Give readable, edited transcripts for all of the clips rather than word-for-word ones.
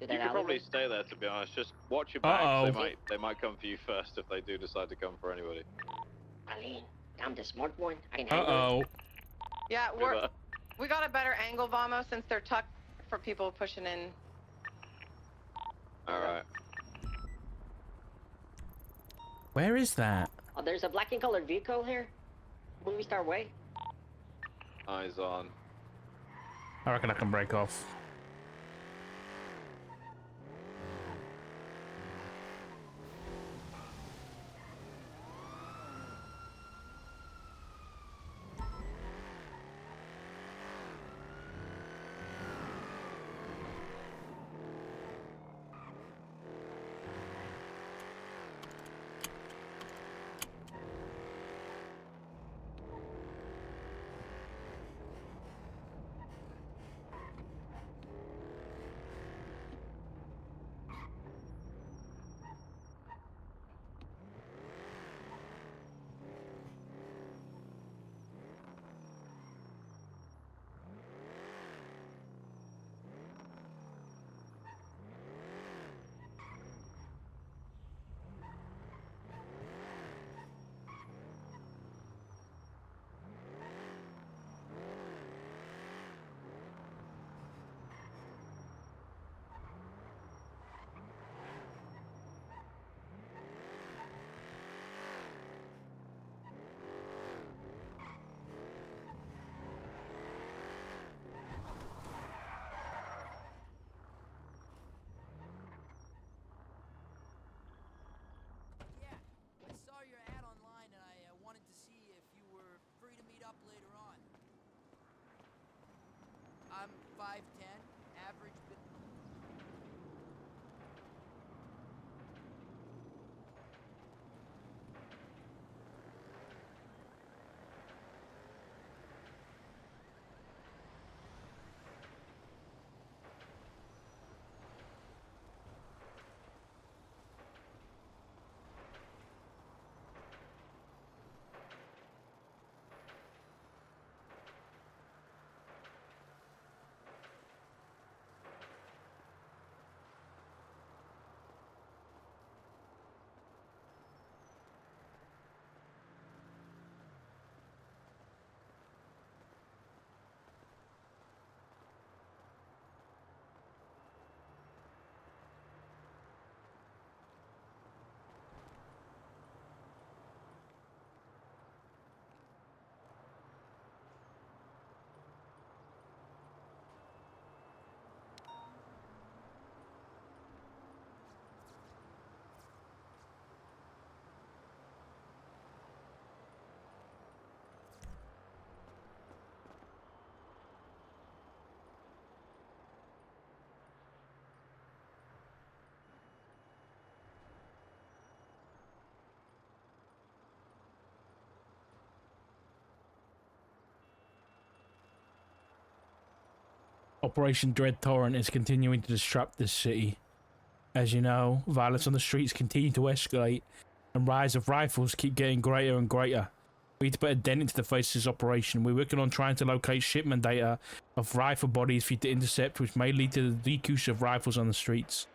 that You could probably alleyway? stay there, to be honest. Just watch your backs. Uh-oh. They might come for you first if they do decide to come for anybody. Aline, I'm the smart one. I can handle it. Uh-oh. Yeah, we got a better angle, Vamo, since they're tucked for people pushing in. All right. Where is that? Oh, there's a black and colored vehicle here. Movie star way. Eyes on. I reckon I can break off. I'm 5'10", average build. Operation Dread Torrent is continuing to disrupt this city. As you know, violence on the streets continue to escalate, and rise of rifles keep getting greater and greater. We need to put a dent into the face of this operation. We're working on trying to locate shipment data of rifle bodies for you to intercept, which may lead to the decrease of rifles on the streets.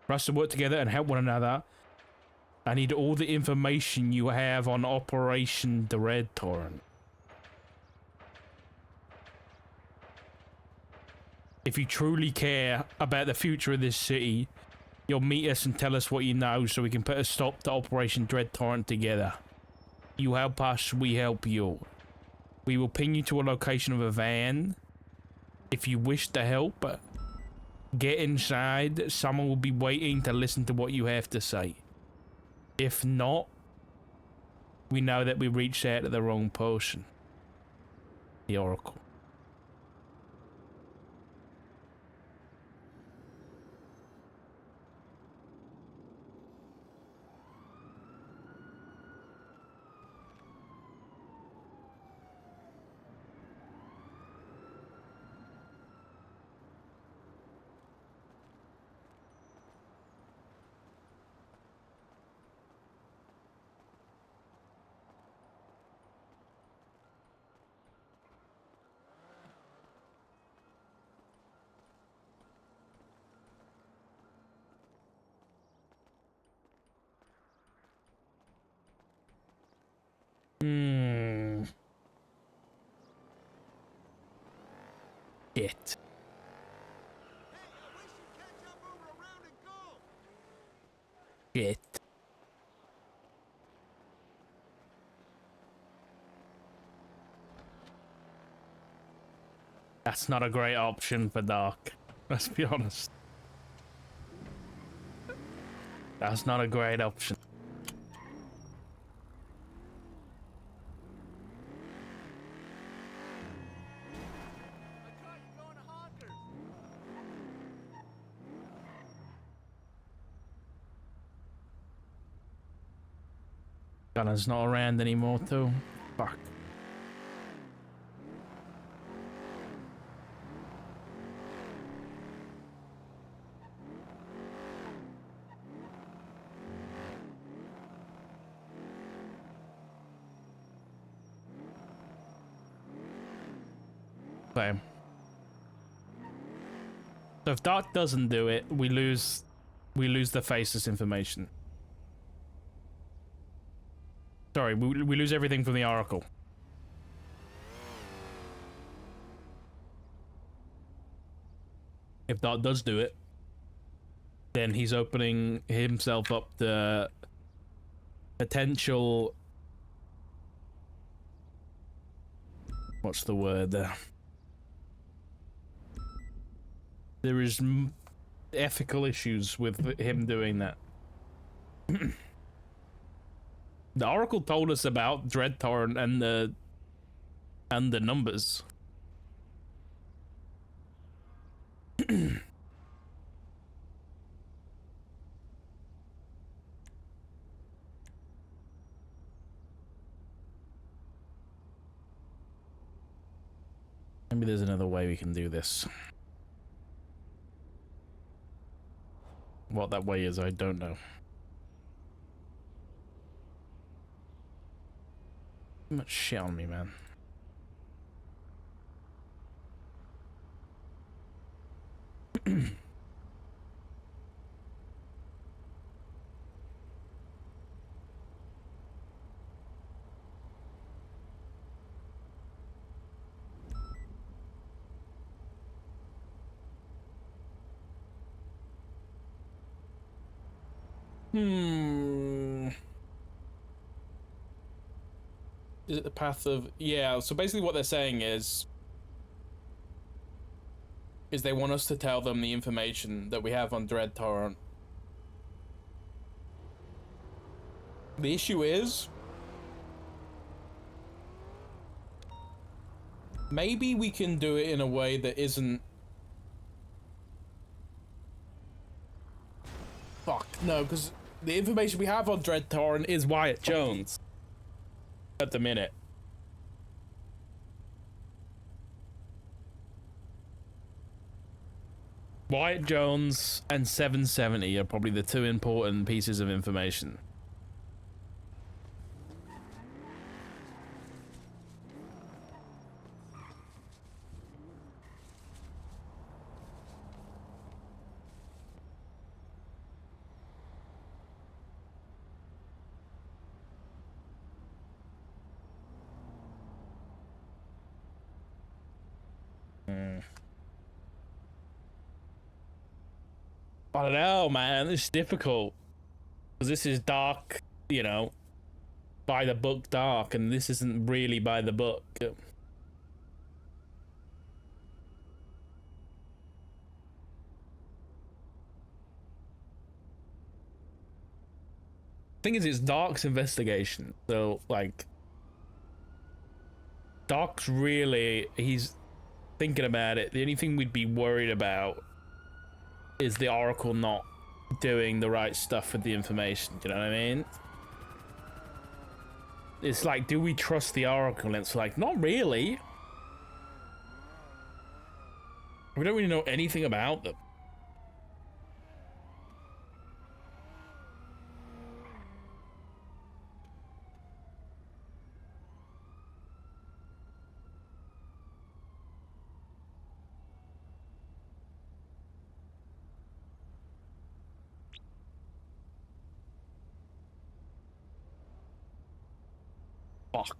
For us to work together and help one another, I need all the information you have on Operation Dread Torrent. If you truly care about the future of this city, you'll meet us and tell us what you know so we can put a stop to Operation Dread Torrent together. You help us, we help you. We will pin you to a location of a van. If you wish to help, get inside. Someone will be waiting to listen to what you have to say. If not, we know that we reached out to the wrong person. The Oracle. Hmm. Shit. Shit. That's not a great option for Doc. Let's be honest. That's not a great option. Gunner's not around anymore too. Fuck. So if Doc doesn't do it, we lose the Faceless information. Sorry, we lose everything from the Oracle. If Doc does do it, then he's opening himself up to potential... What's the word there? There is ethical issues with him doing that. The Oracle told us about Dread Torrent and the numbers. Maybe there's another way we can do this. What that way is, I don't know. Too much shit on me, man. Is it the path of... Yeah, so basically what they're saying is they want us to tell them the information that we have on Dread Torrent. The issue is... maybe we can do it in a way that isn't... Fuck, no, because the information we have on Dread Torrent is Wyatt Jones. At the minute. Wyatt Jones and 770 are probably the two important pieces of information. I don't know, man. It's difficult. Because this is dark, you know, by the book dark, and this isn't really by the book. Thing is, it's Dark's investigation, so like Dark's really, he's thinking about it. The only thing we'd be worried about is the Oracle not doing the right stuff with the information. Do you know what I mean? It's like, do we trust the Oracle? And it's like, not really. We don't really know anything about them. Fuck.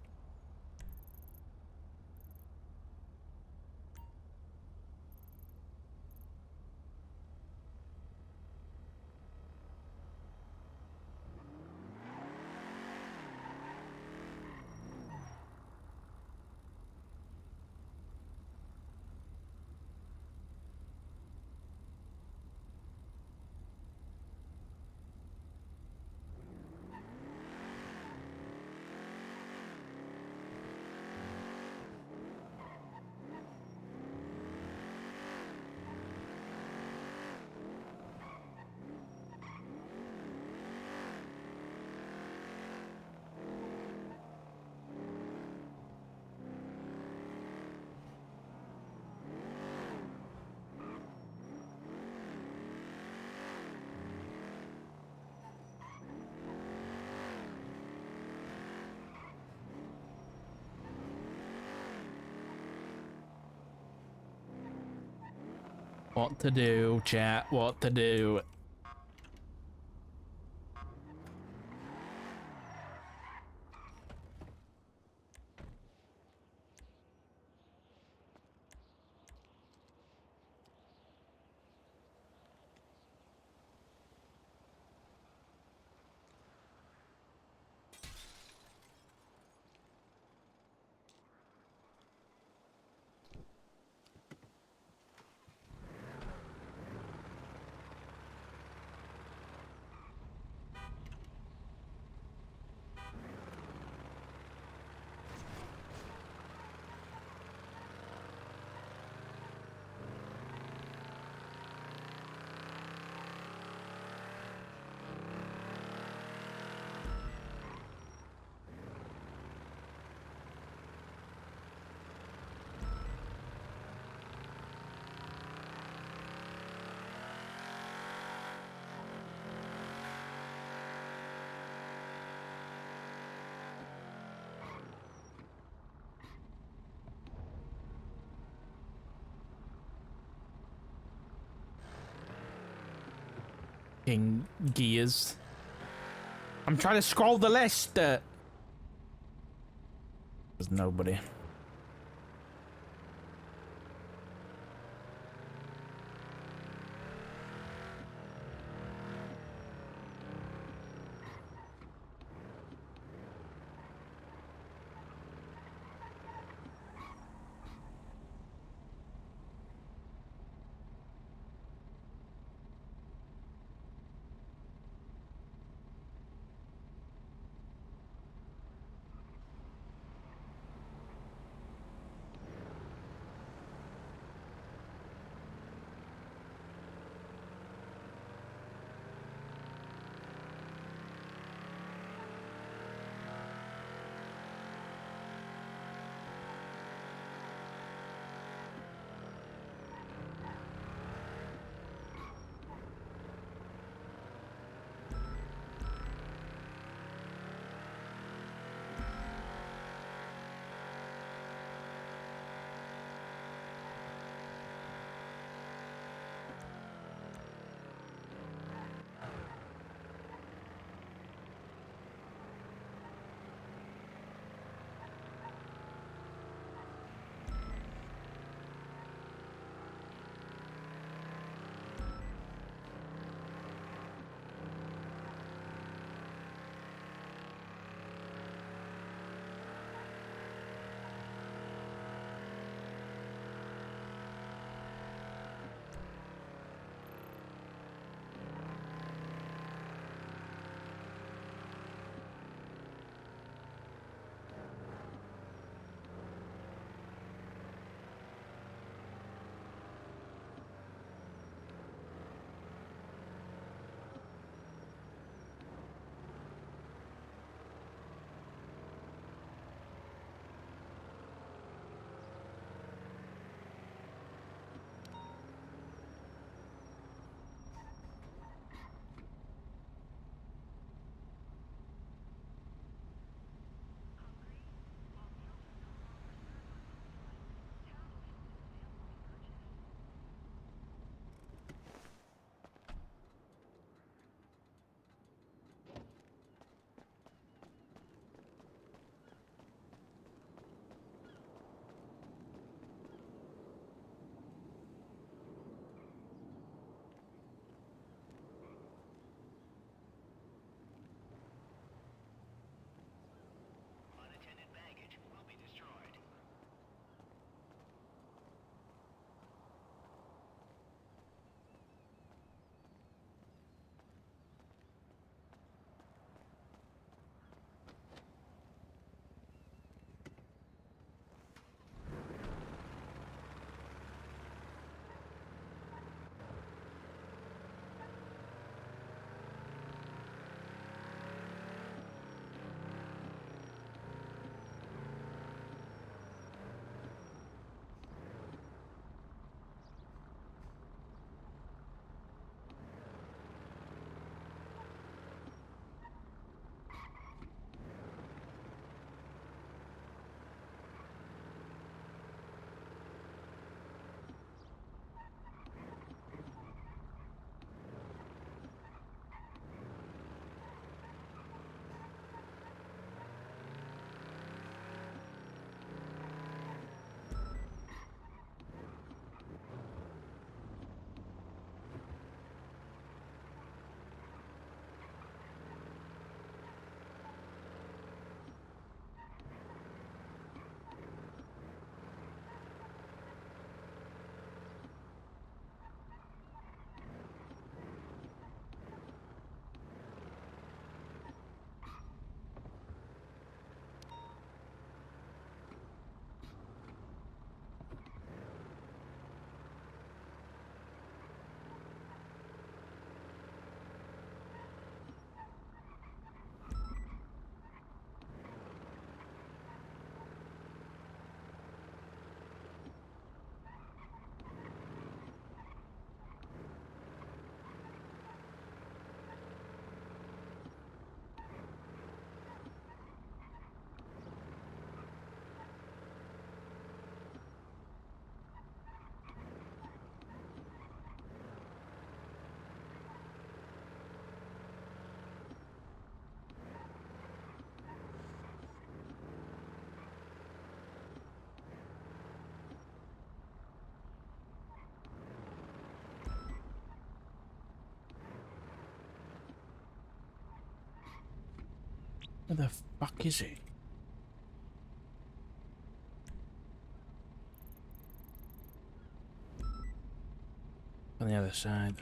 What to do, chat? What to do? Gears. I'm trying to scroll the list. There's nobody. Where the fuck is it? On the other side.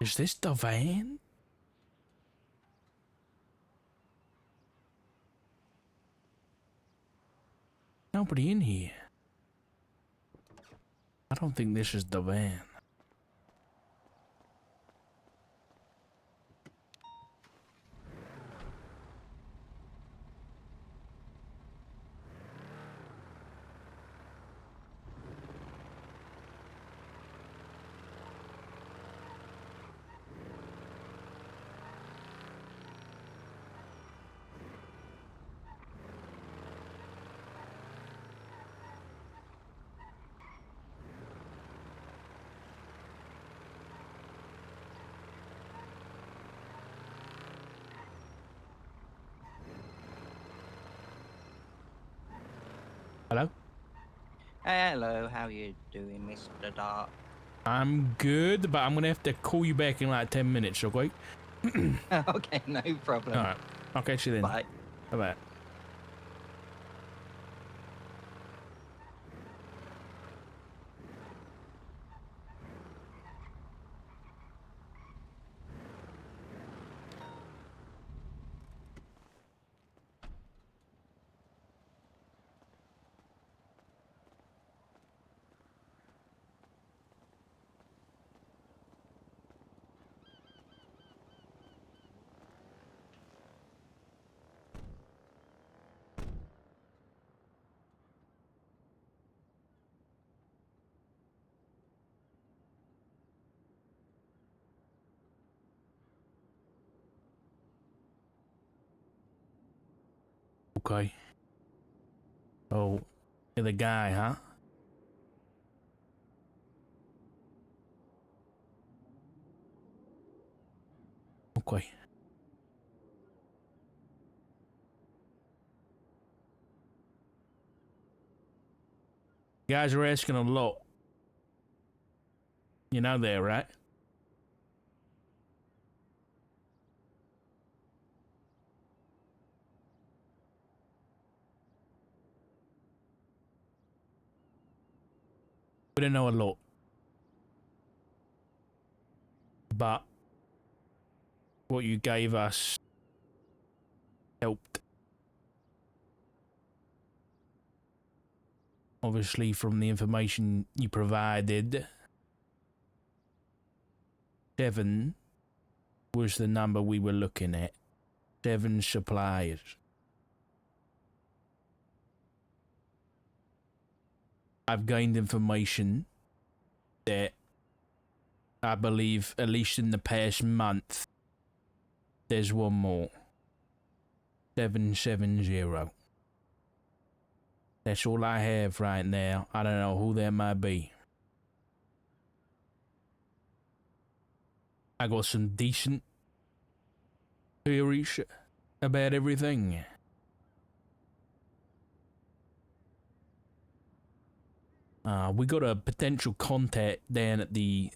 Is this the van? Nobody in here. I don't think this is the van. Hello? Hello, how you doing, Mr. Dark? I'm good, but I'm gonna have to call you back in like 10 minutes, okay? Okay, no problem. Alright. I'll catch you then. Bye. Bye-bye. Okay. Oh, you're the guy, huh? Okay. You guys are asking a lot. You know that, right? We don't know a lot. But what you gave us helped. Obviously, from the information you provided, 7 was the number we were looking at. 7 suppliers. I've gained information that I believe, at least in the past month, there's one more. 770. That's all I have right now. I don't know who that might be. I got some decent theories about everything. We got a potential contact down at the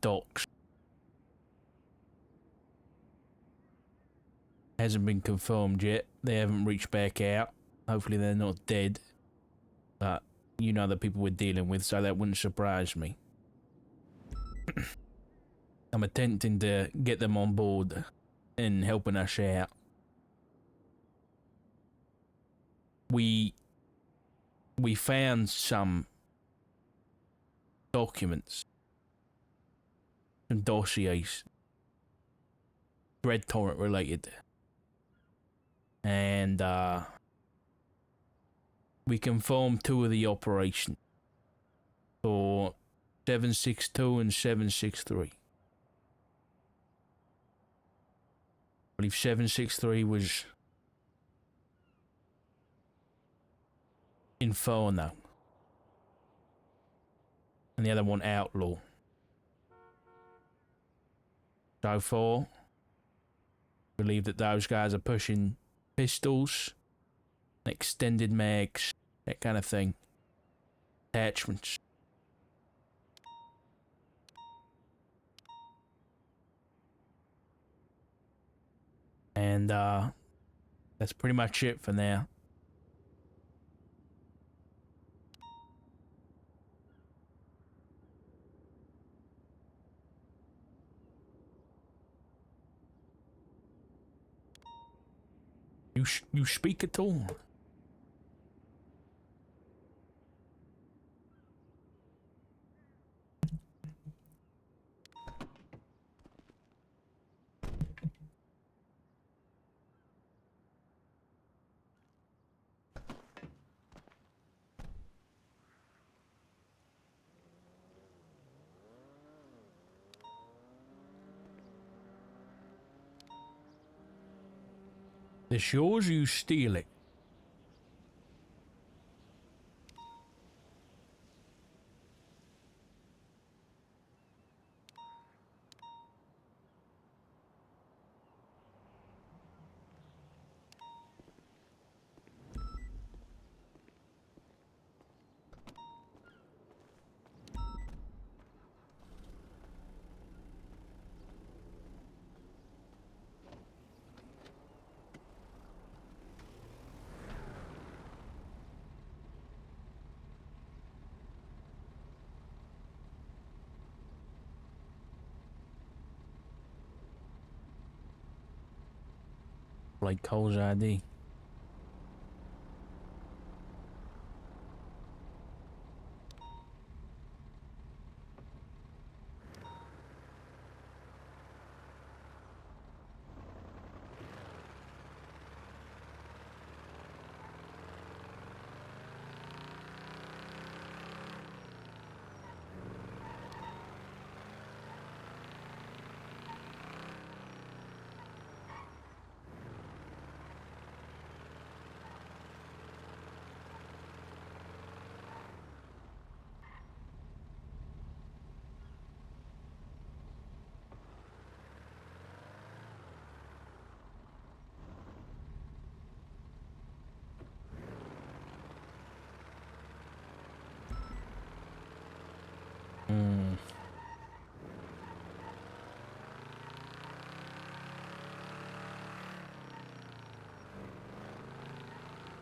docks. Hasn't been confirmed yet. They haven't reached back out. Hopefully they're not dead. But you know the people we're dealing with, so that wouldn't surprise me. I'm attempting to get them on board and helping us out. We found some documents, some dossiers Dread Torrent related. And we confirmed 2 of the operations for 762 and 763. I believe 763 was Inferno. And the other one, Outlaw. So far, I believe that those guys are pushing pistols, extended mags, that kind of thing. Attachments. And that's pretty much it for now. You speak at all? It's yours, you steal it. Like Cole's ID.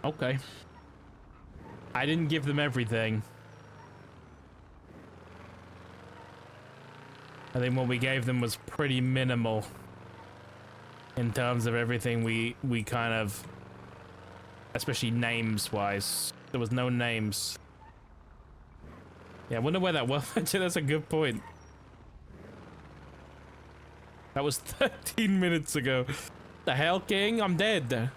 Okay. I didn't give them everything. I think what we gave them was pretty minimal in terms of everything we kind of, especially names wise. There was no names. Yeah, I wonder where that was. That's a good point. That was 13 minutes ago. The hell, King? I'm dead.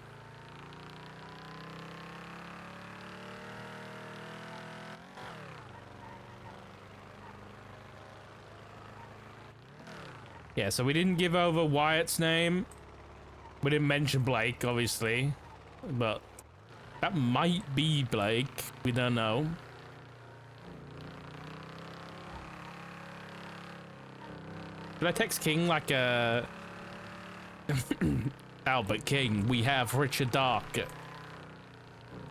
Yeah, so we didn't give over Wyatt's name. We didn't mention Blake, obviously. But that might be Blake. We don't know. Did I text King like Albert King, we have Richard Dark.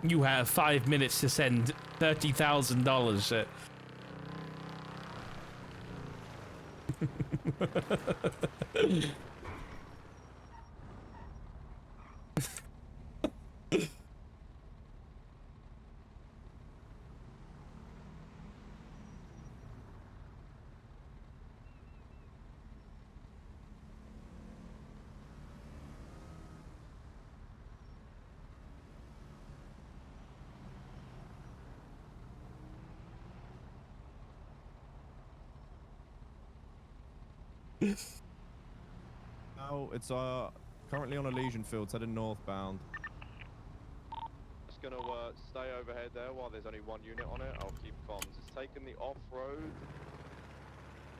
You have 5 minutes to send $30,000. now. It's currently on a Legion field, it's heading northbound. Just gonna stay overhead there while there's only one unit on it. I'll keep comms. It's taking the off-road.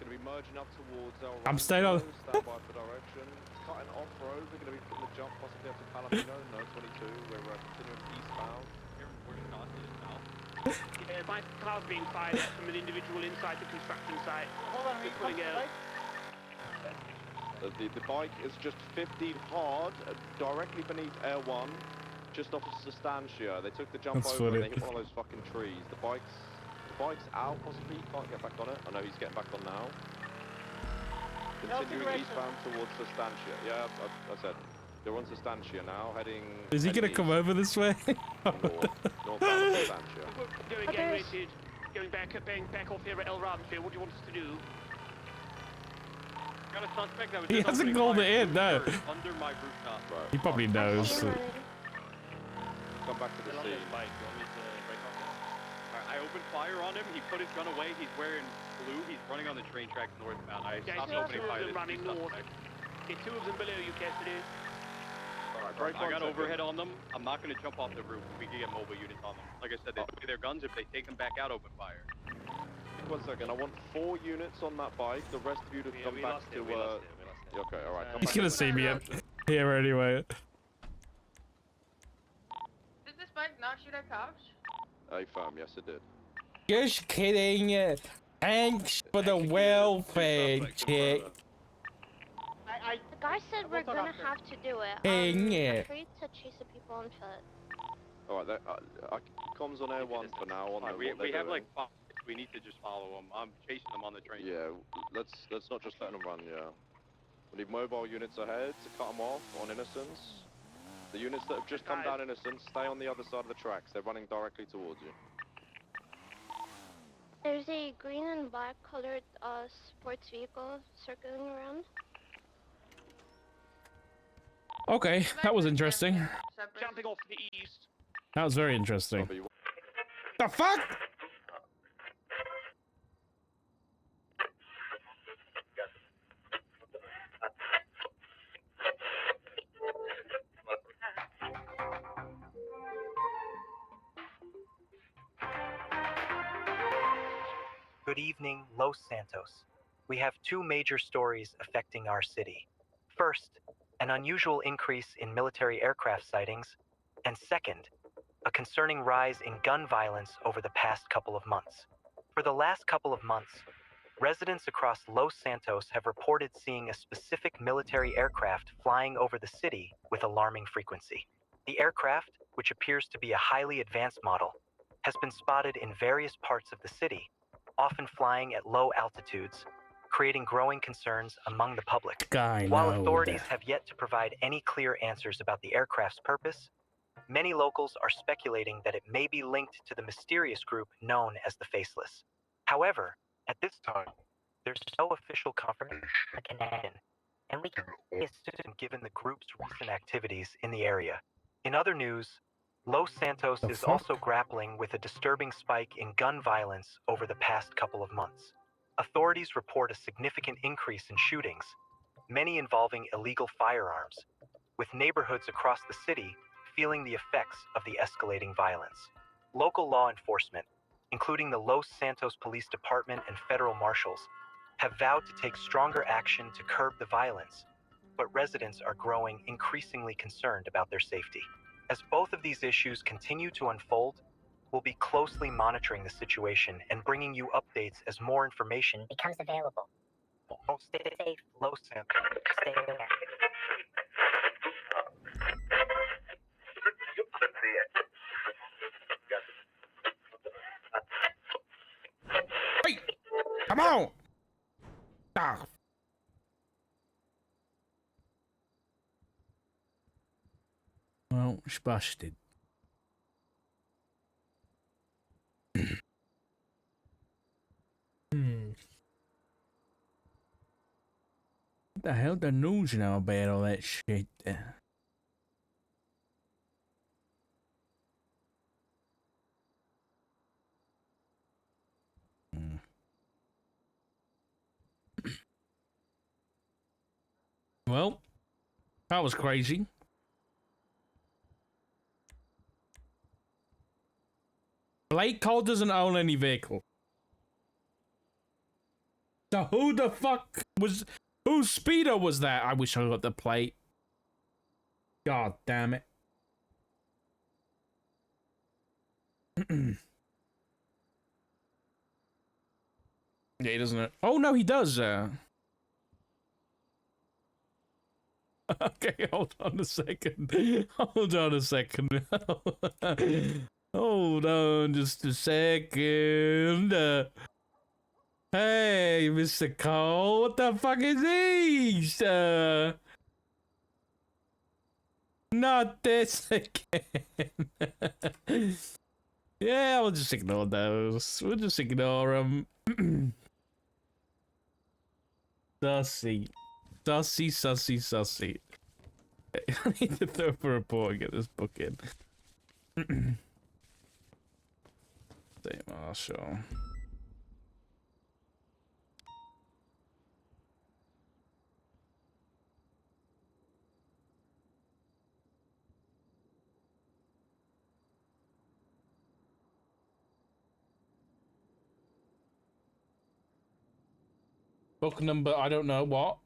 Gonna be merging up towards El I'm staying on. Stand by for direction. Cutting off-road. We're gonna be putting the jump possibly up to Palomino. No 22. We're continuing eastbound. We're just not to the south. Yeah, my car's being fired at from an individual inside the construction site. Hold on, They're pulling out. The bike is just 50 hard, directly beneath Air 1, just off of Sustancia. They took the jump That's over funny. and they hit one of those fucking trees. The bike's out, possibly. You can't get back on it. I know he's getting back on now. Continuing eastbound towards Sustancia. Yeah, I said. They're on Sustancia now, heading... Is he gonna come over this way? Northbound Sustancia. Going aerated, going back off here at El Ranfield. What do you want us to do? Got a suspect that was He just hasn't opening called fire it in, no. under my rooftop. Right. He probably knows. Come back to the Still on scene. this bike. You want me to break off this? Alright, I opened fire on him. He put his gun away. He's wearing blue. He's running on the train tracks northbound. I Okay, stopped so opening two of fire. them running north. Okay, two of them below you, Cassidy. Break I got 1 second. overhead on them. I'm not going to jump off the roof. We can get mobile units on them. Like I said, they took their guns. If they take them back out, open fire. 1 second. I want 4 units on that bike. The rest of you to come back to... Okay, alright. He's gonna see me here anyway. Did this bike not shoot at cops? Hey, fam. Yes, it did. Just kidding. Thanks for the welfare check. The guy said we're gonna have to do it. Dang it. Afraid to chase the people on foot. Alright, comms on Air 1 for now. On We have like 5. We need to just follow them. I'm chasing them on the train. Yeah, let's not just let them run, yeah. We need mobile units ahead to cut them off on Innocence. The units that have just come down Innocence, stay on the other side of the tracks. They're running directly towards you. There's a green and black colored sports vehicle circling around. Okay, that was interesting. Jumping off to the east. That was very interesting. The fuck? Good evening, Los Santos. We have 2 major stories affecting our city. First, an unusual increase in military aircraft sightings, and second, a concerning rise in gun violence over the past couple of months. For the last couple of months, residents across Los Santos have reported seeing a specific military aircraft flying over the city with alarming frequency. The aircraft, which appears to be a highly advanced model, has been spotted in various parts of the city, often flying at low altitudes, creating growing concerns among the public. While authorities have yet to provide any clear answers about the aircraft's purpose, many locals are speculating that it may be linked to the mysterious group known as the Faceless. However, at this time, there's no official confirmation of the connection, and we can only assume given the group's recent activities in the area. In other news, Los Santos is also grappling with a disturbing spike in gun violence over the past couple of months. Authorities report a significant increase in shootings, many involving illegal firearms, with neighborhoods across the city feeling the effects of the escalating violence. Local law enforcement, including the Los Santos Police Department and federal marshals, have vowed to take stronger action to curb the violence, but residents are growing increasingly concerned about their safety. As both of these issues continue to unfold, we'll be closely monitoring the situation and bringing you updates as more information becomes available. Stay safe, Los Santos. Stay aware. Hey! Come on! Ah. Well, it's busted. What the hell the news know about all that shit? Well, That was crazy. Blake Cole doesn't own any vehicle. So who the fuck was... Whose speedo was that? I wish I got the plate. God damn it. Yeah, he doesn't... Oh, no, he does. Okay, hold on a second. Hold on a second. Hold on just a second. Hey, Mr. Cole, what the fuck is these? Not this again. Yeah, we'll just ignore those. We'll just ignore them. Sussy. Sussy, sussy, sussy. I need to throw up a report and get this book in. State Marshal. Book number, I don't know what.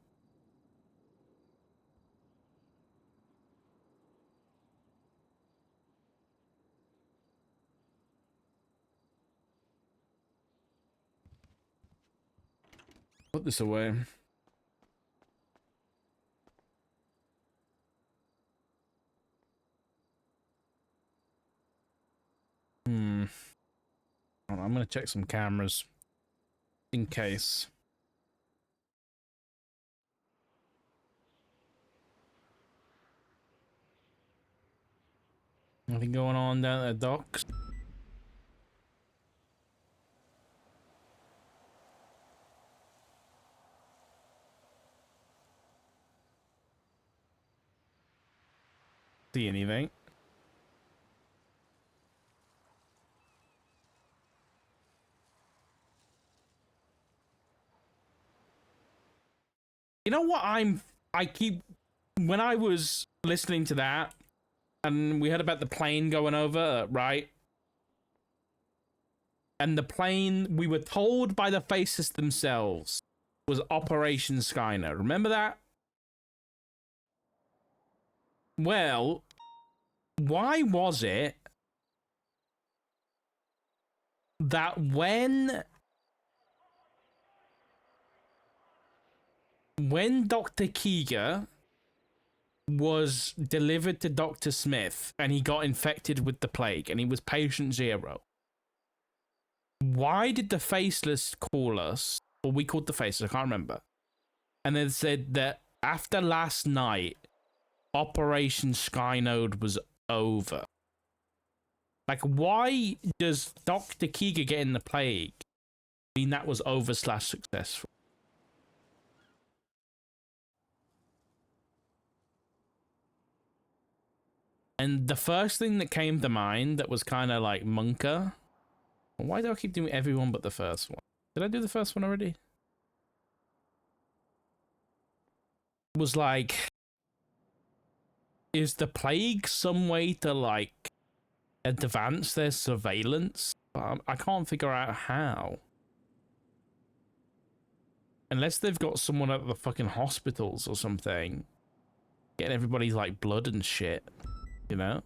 Put this away. Hold on, I'm gonna check some cameras. In case. Nothing going on down at the docks? See anything? You know what when I was listening to that and we heard about the plane going over, right? And the plane, we were told by the Faceless themselves, was Operation Skynet. Remember that? Well, why was it that when Dr. Keeger was delivered to Dr. Smith and he got infected with the plague and he was patient 0, why did the Faceless call us, or we called the Faceless, I can't remember, and then said that after last night, Operation Skynode was over? Like, why does Dr. Keeger getting the plague mean that was over/successful? And the first thing that came to mind that was kind of like Munker. Why do I keep doing everyone but the first one? Did I do the first one already? Was like, is the plague some way to like advance their surveillance? I can't figure out how. Unless they've got someone at the fucking hospitals or something, getting everybody's like blood and shit, you know?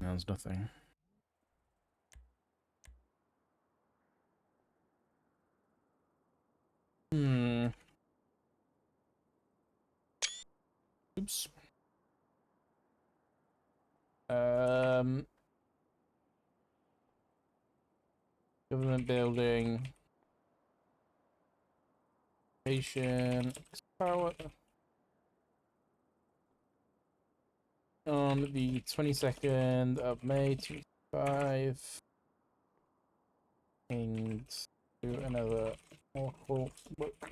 No, there's nothing. Oops. Government building. Patient power. On the 22nd of May 2005. And do another awful book.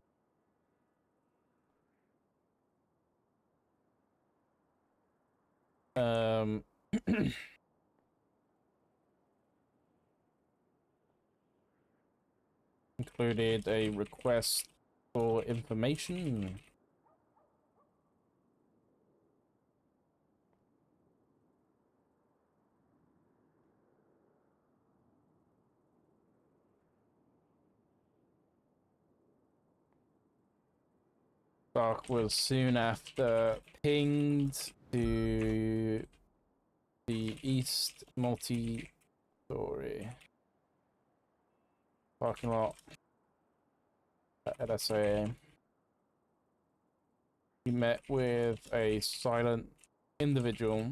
included a request for information. Dark was soon after pinged to the east multi-story parking lot at SAA. He met with a silent individual.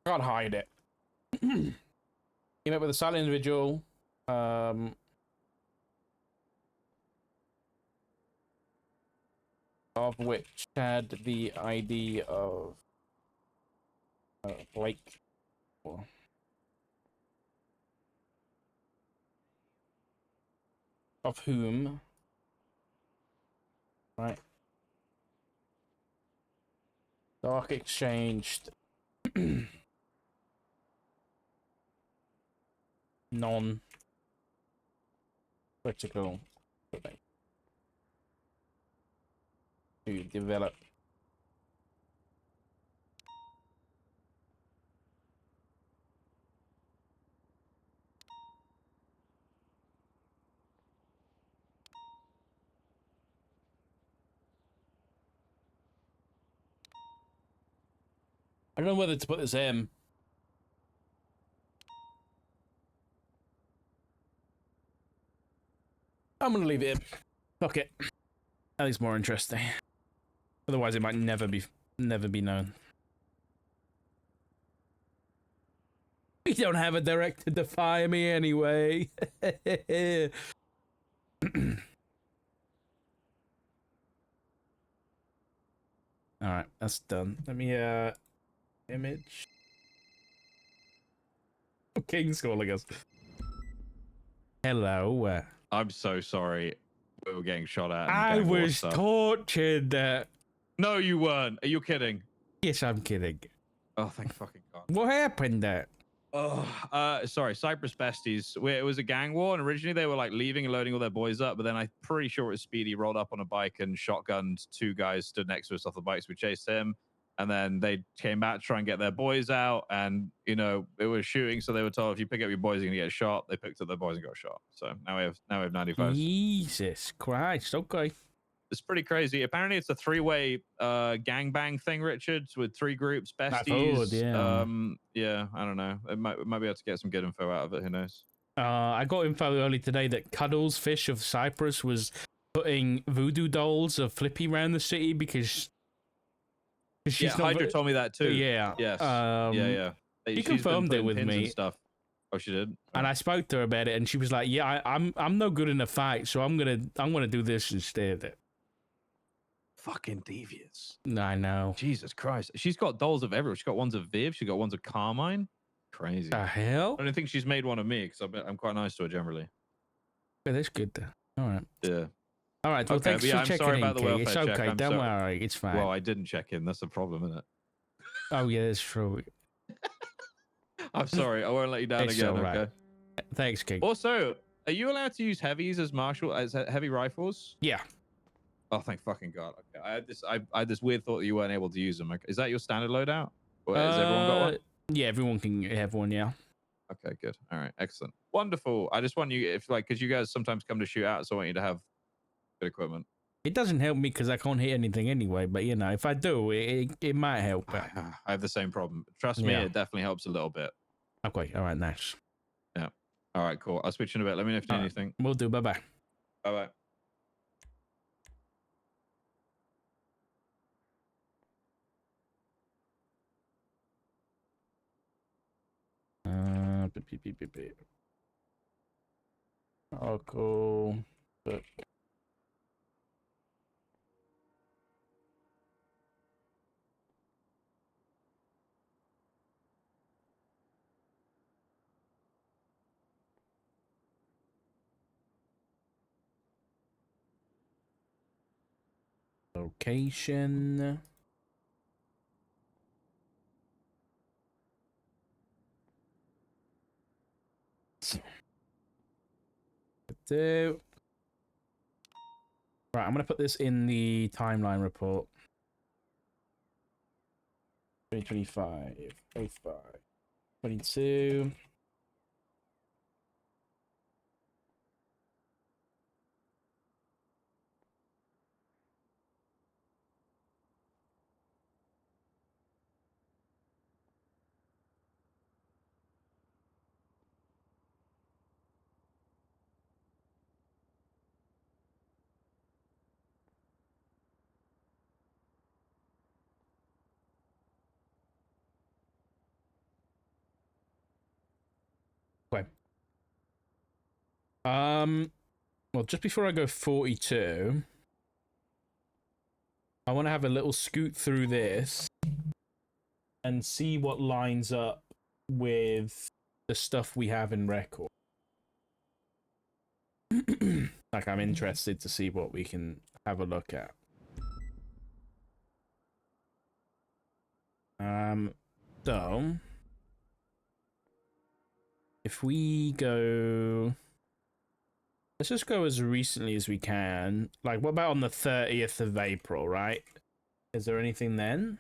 Can't hide it. He met with a silent individual. Of which had the ID of Blake. Of whom? Right. Dark exchanged non-critical to develop I don't know whether to put this in. I'm gonna leave it in. Fuck it. At least more interesting. Otherwise, it might never be known. We don't have a director to fire me anyway. All right, that's done. Let me image. King's calling us. Hello. I'm so sorry. We were getting shot at. And I was tortured. No, you weren't. Are you kidding? Yes, I'm kidding. Oh, thank fucking God. What happened? Sorry, Cypress Besties. It was a gang war, and originally they were like leaving and loading all their boys up, but then I'm pretty sure it was Speedy rolled up on a bike and shotgunned two guys stood next to us off the bikes. We chased him, and then they came back to try and get their boys out, and you know it was shooting, so they were told if you pick up your boys, you're gonna get shot. They picked up their boys and got shot. So now we have 95. Jesus Christ! Okay. It's pretty crazy. Apparently, it's a three-way gangbang thing, Richard, with three groups, besties. Heard, yeah. Yeah, I don't know. It might be able to get some good info out of it. Who knows? I got info early today that Cuddles Fish of Cyprus was putting voodoo dolls of Flippy around the city because she's yeah, Hydra told me that too. Yeah. Yes. Yeah. She She's confirmed been it with pins me. and stuff. Oh, she did. And I spoke to her about it, and she was like, "Yeah, I'm no good in a fight, so I'm gonna do this instead." Fucking devious. I know. Jesus Christ. She's got dolls of everyone. She's got ones of Viv. She's got ones of Carmine. Crazy. The hell? I don't think she's made one of me because I'm quite nice to her generally. Yeah, that's good. All right. Yeah. All right. Well, Okay, thanks but yeah, for I'm checking sorry in, about the King. welfare It's check. okay. I'm Don't sorry. worry. It's fine. Well, I didn't check in. That's the problem, isn't it? Oh yeah, that's true. I'm sorry. I won't let you down It's again. all right. Okay. Thanks, King. Also, are you allowed to use heavies as heavy rifles? Yeah. Oh, thank fucking God. Okay. I had this weird thought that you weren't able to use them. Okay. Is that your standard loadout? Or has everyone got one? Yeah, everyone can have one. Yeah. Okay, good. All right, excellent, wonderful. I just want you, if like, because you guys sometimes come to shoot out, so I want you to have good equipment. It doesn't help me because I can't hit anything anyway. But you know, if I do, it might help. I have the same problem. Trust me, it definitely helps a little bit. Okay. All right. Nice. Yeah. All right. Cool. I'll switch in a bit. Let me know if you need anything. We'll do. Bye bye. Bye bye. Oh, cool. But Location. Do. Right, I'm gonna put this in the timeline report. 2025, 25, 22. Okay. Well, just before I go 42, I want to have a little scoot through this and see what lines up with the stuff we have in record. Like, I'm interested to see what we can have a look at. So if we go, let's just go as recently as we can. Like, what about on the 30th of April, right? Is there anything then?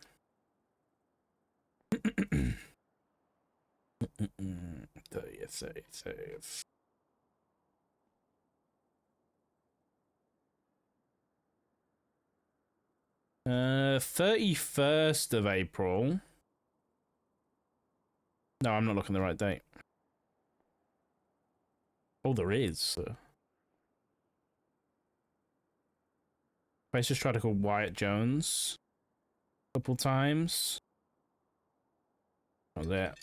30th. 31st of April. No, I'm not looking at the right date. Oh, there is. Let's just try to call Wyatt Jones a couple times. How's that?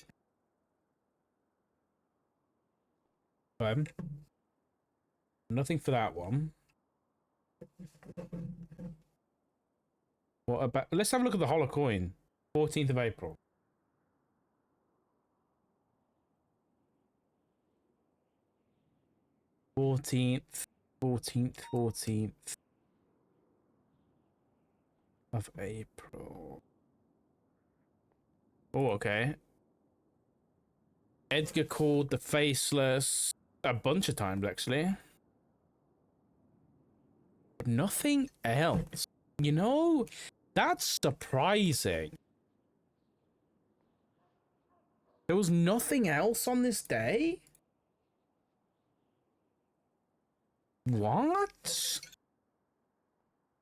Nothing for that one. What about? Let's have a look at the Hollow Coin. 14th of April. Fourteenth of April. Oh, okay. Edgar called the Faceless a bunch of times, actually. But nothing else. You know, that's surprising. There was nothing else on this day? What?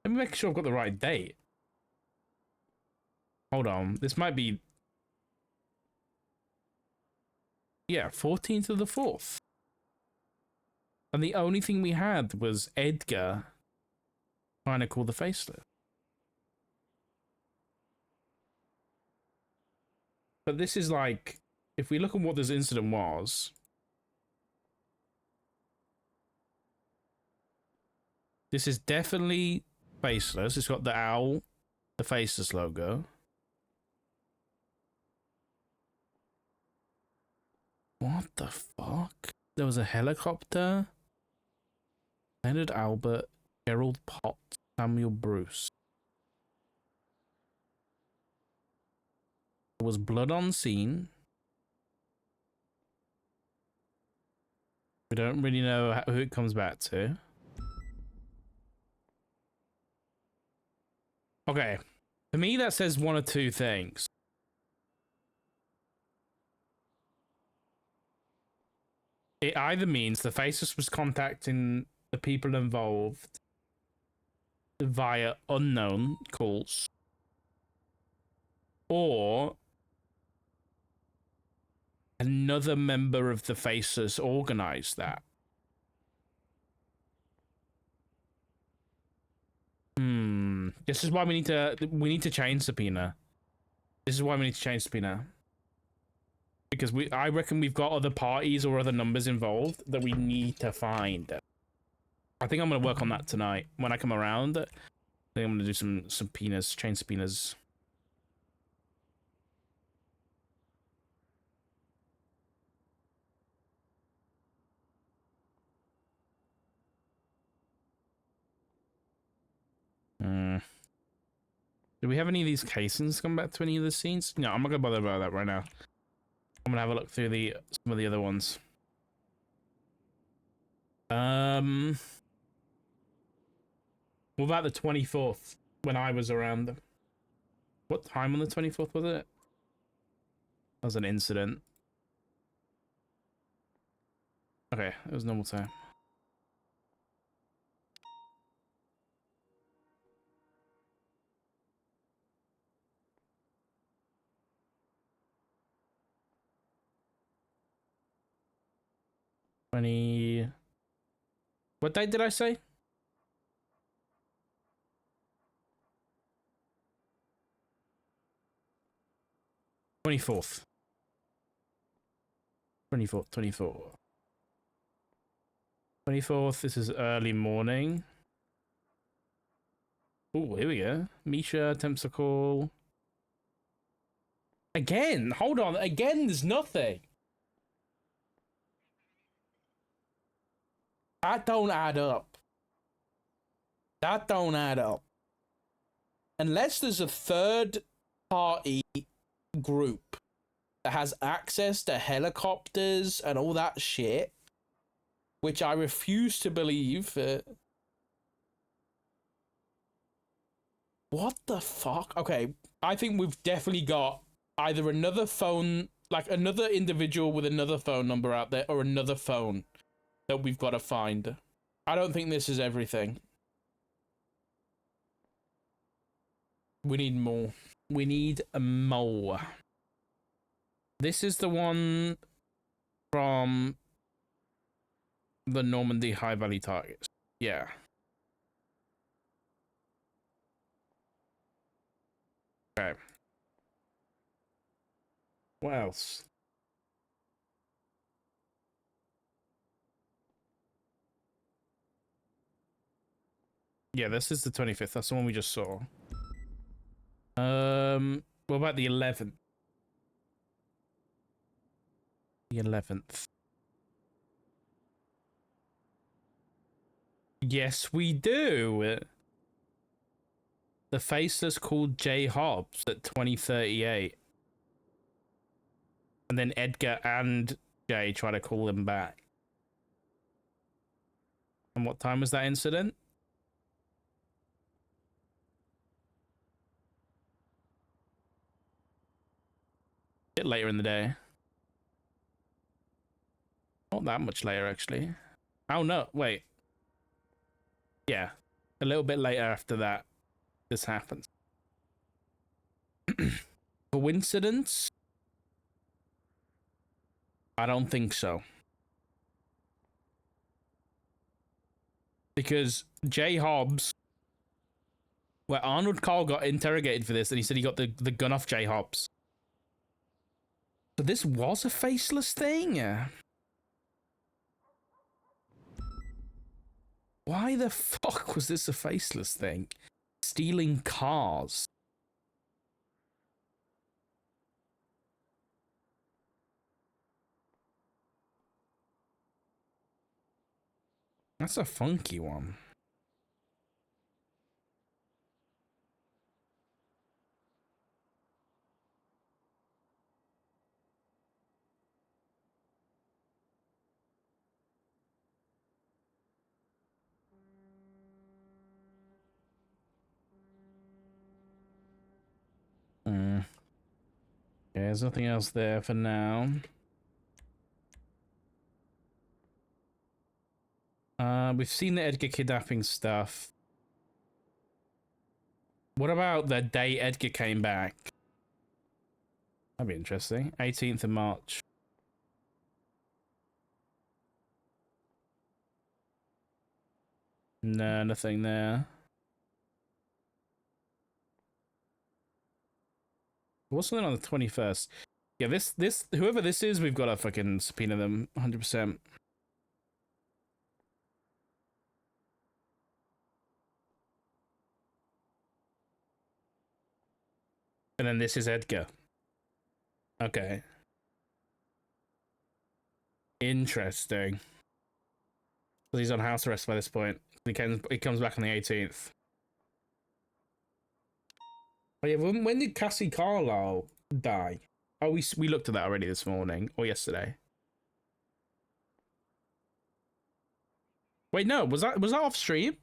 Let me make sure I've got the right date. Hold on. This might be... Yeah, 14th of the 4th. And the only thing we had was Edgar trying to call the Faceless. But this is like... If we look at what this incident was... This is definitely Faceless. It's got the owl, the Faceless logo. What the fuck? There was a helicopter. Leonard Albert, Gerald Potts, Samuel Bruce. There was blood on scene. We don't really know who it comes back to. Okay. To me, that says one of two things. It either means the Faceless was contacting the people involved via unknown calls, or another member of the Faceless organized that. This is why we need to change subpoena. This is why we need to change subpoena. Because I reckon we've got other parties or other numbers involved that we need to find. I think I'm gonna work on that tonight. When I come around, I think I'm gonna do some subpoenas, change subpoenas. Do we have any of these casings come back to any of the scenes? No, I'm not gonna bother about that right now. I'm gonna have a look through some of the other ones. What about the 24th when I was around? What time on the 24th was it? That was an incident. Okay, it was normal time. What date did I say? 24th. 24th. 24th, this is early morning. Oh, here we go. Misha attempts a call. Again, hold on. Again, there's nothing. That don't add up. That don't add up. Unless there's a third party group that has access to helicopters and all that shit, which I refuse to believe. What the fuck? Okay, I think we've definitely got either another phone, like another individual with another phone number out there, or another phone that we've got to find. I don't think this is everything. We need more. We need more. This is the one from the Normandy High Valley targets. Yeah. Okay. What else? Yeah, this is the 25th. That's the one we just saw. What about the 11th? The 11th. Yes, we do. The Faceless called Jay Hobbs at 2038. And then Edgar and Jay try to call him back. And what time was that incident? A bit later in the day. Not that much later, actually. Oh, no. Wait. Yeah. A little bit later after that, this happens. Coincidence? I don't think so. Because Jay Hobbs, where Arnold Cole got interrogated for this, and he said he got the gun off Jay Hobbs. So this was a Faceless thing? Why the fuck was this a Faceless thing? Stealing cars. That's a funky one. Okay, there's nothing else there for now. We've seen the Edgar kidnapping stuff. What about the day Edgar came back? That'd be interesting. 18th of March. No, nothing there. What's something on the 21st? Yeah, this whoever this is, we've got to fucking subpoena them 100%. And then this is Edgar. Okay. Interesting. So he's on house arrest by this point. He comes back on the 18th. Oh yeah, when did Cassie Carlisle die? Oh, we looked at that already this morning or yesterday. Wait, no, was that off stream?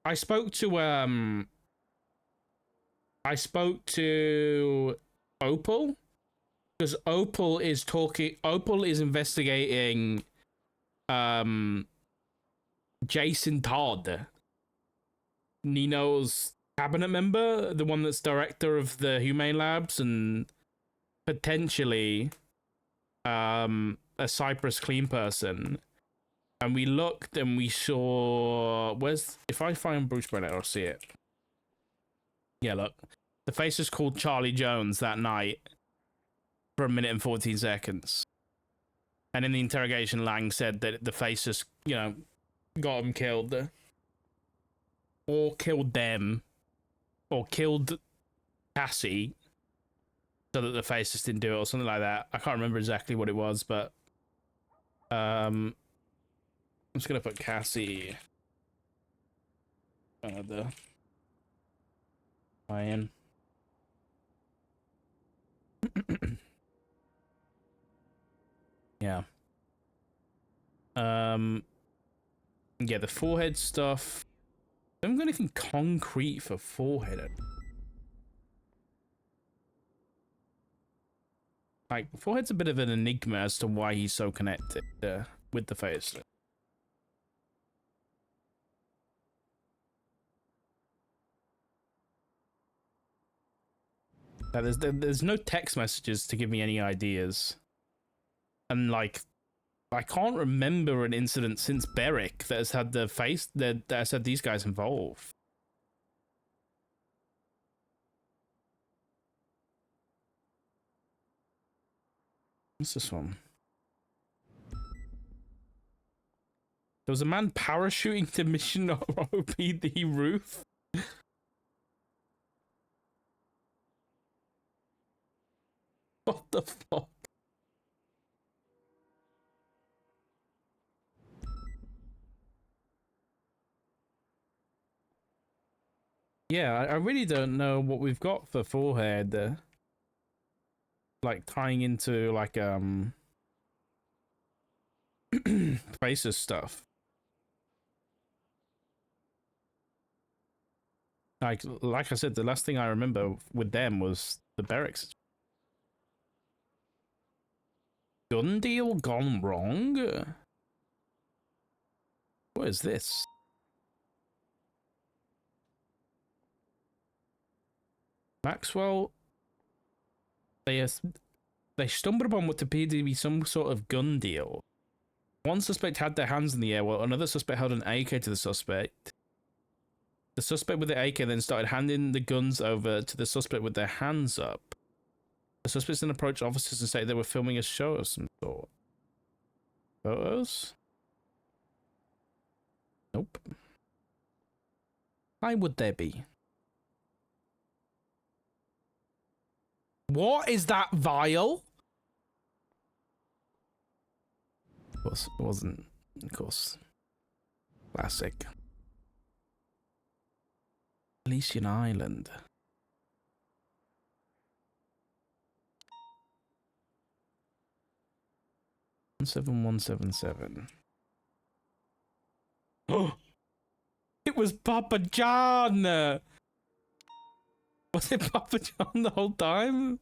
I spoke to Opal because Opal is investigating Jason Todd, Nino's cabinet member, the one that's director of the Humane Labs and potentially a Cypress Clean person. And we looked and we saw if I find Bruce Bennett, I'll see it. Yeah, look. The face is called Charlie Jones that night for 1 minute and 14 seconds. And in the interrogation, Lang said that the face just, got him killed. Or killed them. Or killed Cassie. So that the face just didn't do it or something like that. I can't remember exactly what it was, but... I'm just gonna put Cassie... the... Iron. Yeah. Yeah, the forehead stuff. I haven't got anything concrete for forehead. Like, forehead's a bit of an enigma as to why he's so connected with the face. Now, there's no text messages to give me any ideas. And, like, I can't remember an incident since Beric that has had the face that has had these guys involved. What's this one? There was a man parachuting to Mission OPD roof. What the fuck? Yeah, I really don't know what we've got for forehead. Like tying into like faces stuff. Like I said, the last thing I remember with them was the barracks. Gun deal gone wrong? What is this? Maxwell, they stumbled upon what appeared to be some sort of gun deal. One suspect had their hands in the air while another suspect held an AK to the suspect. The suspect with the AK then started handing the guns over to the suspect with their hands up. The suspects then approached officers and said they were filming a show of some sort. Photos? Nope. Why would there be? What is that vial? Of course, it wasn't. Of course. Classic. Elysian Island. $17177. Oh! It was Papa John! Was it Papa John the whole time?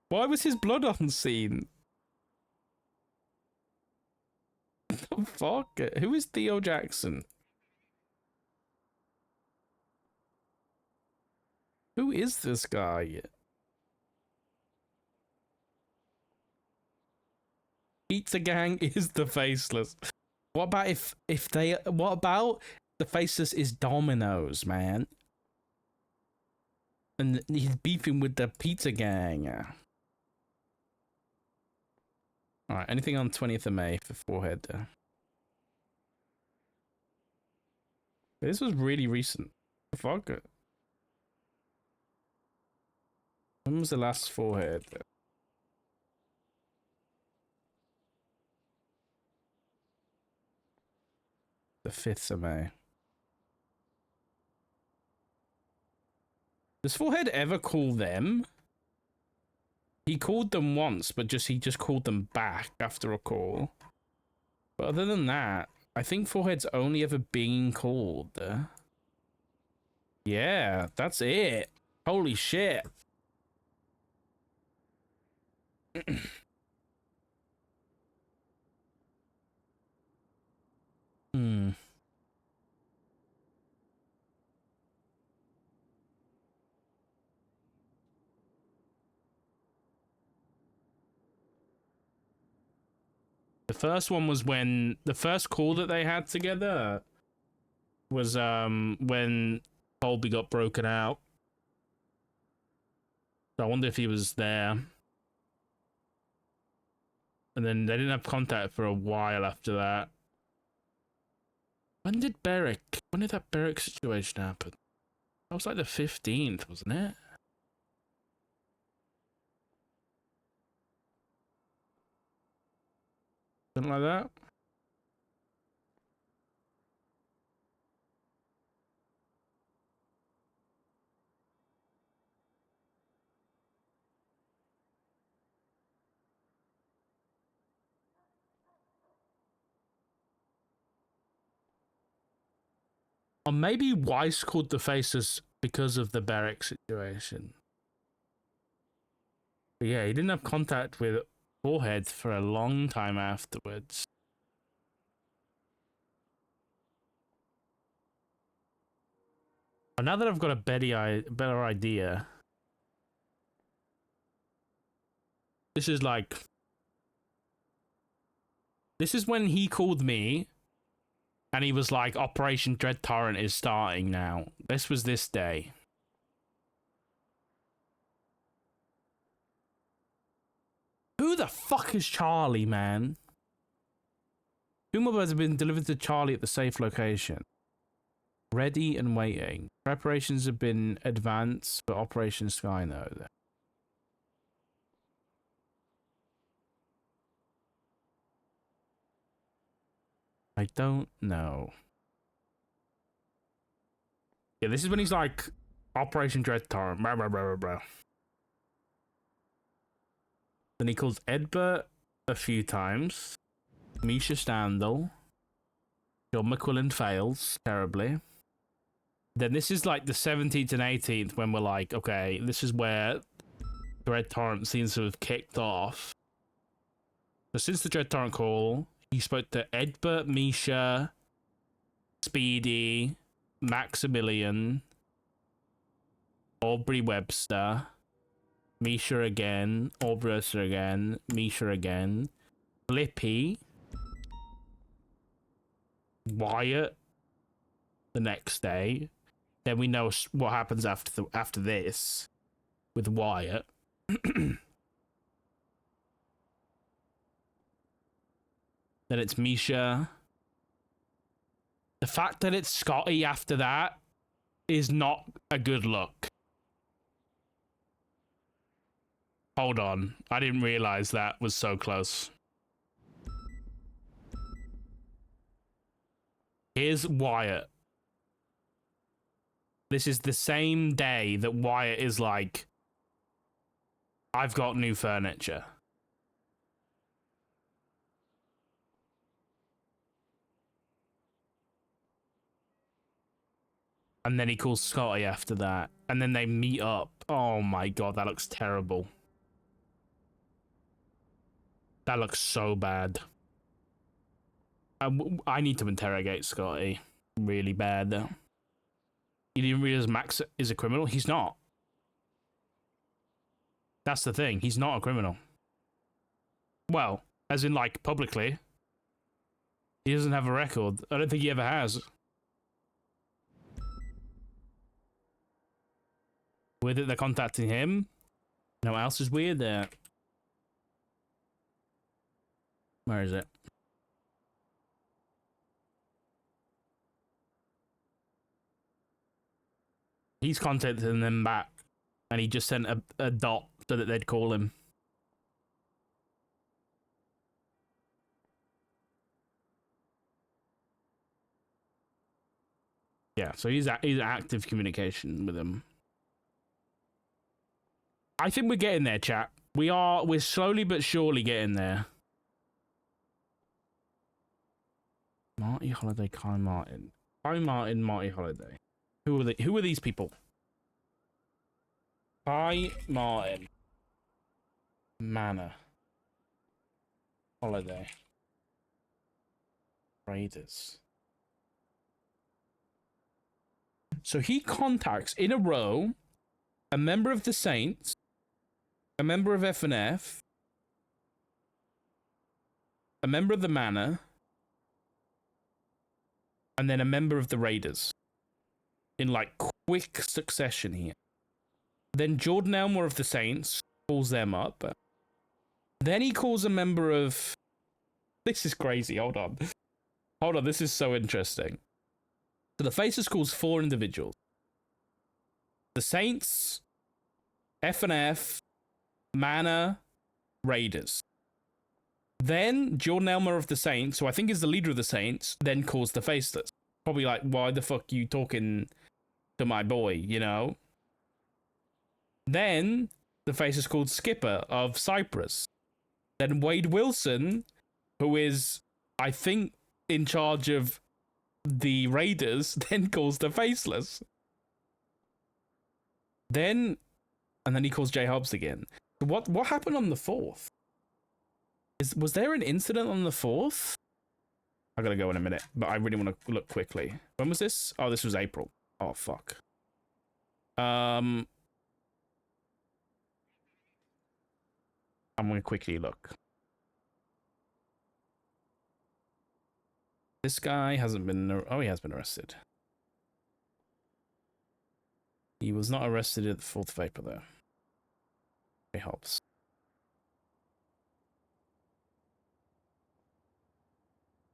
Why was his blood on scene? What the fuck? Who is Theo Jackson? Who is this guy? Pizza Gang is the Faceless. What about what about the Faceless is Domino's, man? And he's beefing with the Pizza Gang. Alright, anything on 20th of May for forehead? This was really recent. Fuck it. When was the last forehead? The 5th of May. Does Forehead ever call them? He called them once, but he just called them back after a call. But other than that, I think Forehead's only ever been called. Yeah, that's it. Holy shit. Hmm. The first one was when the first call that they had together was when Colby got broken out. So I wonder if he was there. And then they didn't have contact for a while after that. When did that Beric situation happen? That was like the 15th, wasn't it? Something like that? Or maybe Weiss called the Faceless because of the Beric situation. But yeah, he didn't have contact with Forehead for a long time afterwards. Now that I've got a better idea, this is when he called me and he was like, Operation Dread Torrent is starting now. This was this day. Who the fuck is Charlie, man? 2 mobiles have been delivered to Charlie at the safe location. Ready and waiting. Preparations have been advanced for Operation Skynode. I don't know. Yeah, this is when he's like, Operation Dread Torrent, blah, blah, blah, blah, blah. Then he calls Edbert a few times. Misha Standel. John McQuillan fails terribly. Then this is like the 17th and 18th when we're like, okay, this is where Dread Torrent seems to have kicked off. So since the Dread Torrent call, he spoke to Edbert, Misha, Speedy, Maximilian, Aubrey Webster, Misha again, Aubrey Webster again, Misha again, Flippy, Wyatt the next day. Then we know what happens after this with Wyatt. Then it's Misha. The fact that it's Scotty after that is not a good look. Hold on. I didn't realize that was so close. Here's Wyatt. This is the same day that Wyatt is like, I've got new furniture. And then he calls Scotty after that. And then they meet up. Oh my god, that looks terrible. That looks so bad. I need to interrogate Scotty really bad. You didn't realize Max is a criminal? He's not. That's the thing. He's not a criminal. Well, as in, like, publicly. He doesn't have a record. I don't think he ever has. Weird that they're contacting him. No else is weird there. Where is it? He's contacting them back. And he just sent a dot so that they'd call him. Yeah, so he's active communication with him. I think we're getting there, chat. We're slowly but surely getting there. Marty Holiday, Kai Martin. Kai Martin, Marty Holiday. Who are these people? Kai Martin. Manor. Holiday. Raiders. So he contacts in a row a member of the Saints, a member of F&F, a member of the Manor, and then a member of the Raiders. In like quick succession here. Then Jordan Elmer of the Saints calls them up. Then he calls a member of... This is crazy. Hold on. Hold on. This is so interesting. So the Faceless calls 4 individuals. The Saints, F&F, Manor, Raiders. Then Jordan Elmer of the Saints, who I think is the leader of the Saints, then calls the Faceless. Probably like, why the fuck you talking to my boy, you know? Then the Faceless called Skipper of Cyprus. Then Wade Wilson, who is, I think, in charge of the Raiders, then calls the Faceless. And then he calls J Hobbs again. What happened on the 4th? Was there an incident on the 4th? I gotta go in a minute, but I really want to look quickly. When was this? Oh, this was April. Oh, fuck. I'm gonna quickly look. This guy hasn't been... Oh, he has been arrested. He was not arrested at the 4th of April, though. It helps.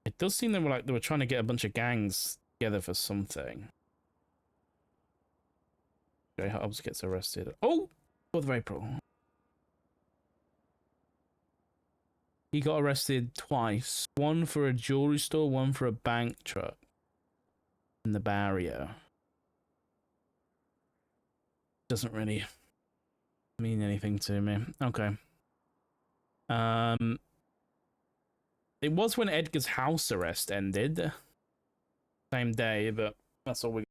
It does seem they were trying to get a bunch of gangs together for something. J Hobbs gets arrested. Oh! 4th of April. He got arrested twice. One for a jewelry store, one for a bank truck. In the barrio. Doesn't really mean anything to me. Okay. It was when Edgar's house arrest ended. Same day, but that's all we